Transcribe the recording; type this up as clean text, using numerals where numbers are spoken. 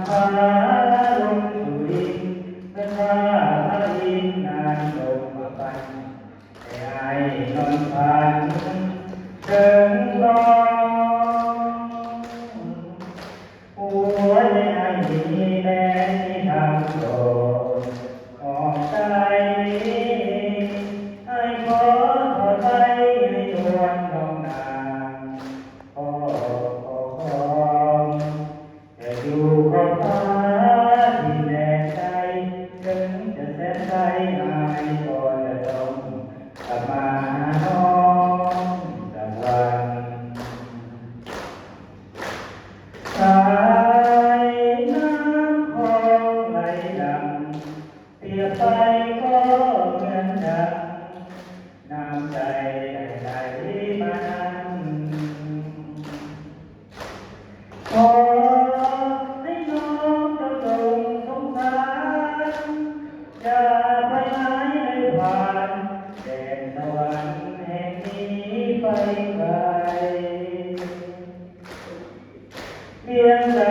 ฟ้าลงสู่ดินเป็นว่าพระอินทร์นานลงมาปันให้นอนพันถึงรองหัวใจมีแม้ที่ทำโดดออกใจให้ขอถอดใจให้นวลน้องนางขอจะอยู่กับฟ้าที่แดนใจถึงจะแสนไกลอายก็จะต้องกลับมาหาน้องสักวันสายน้ำคลองไหลดังเปรียบไปก็เหมือนดังน้ำใจไหลมาขอให้น้องจงสงสารอย่าไปไหนให้ผ่านแดนสวรรค์แห่งนี้ไปไกลเพียงแต่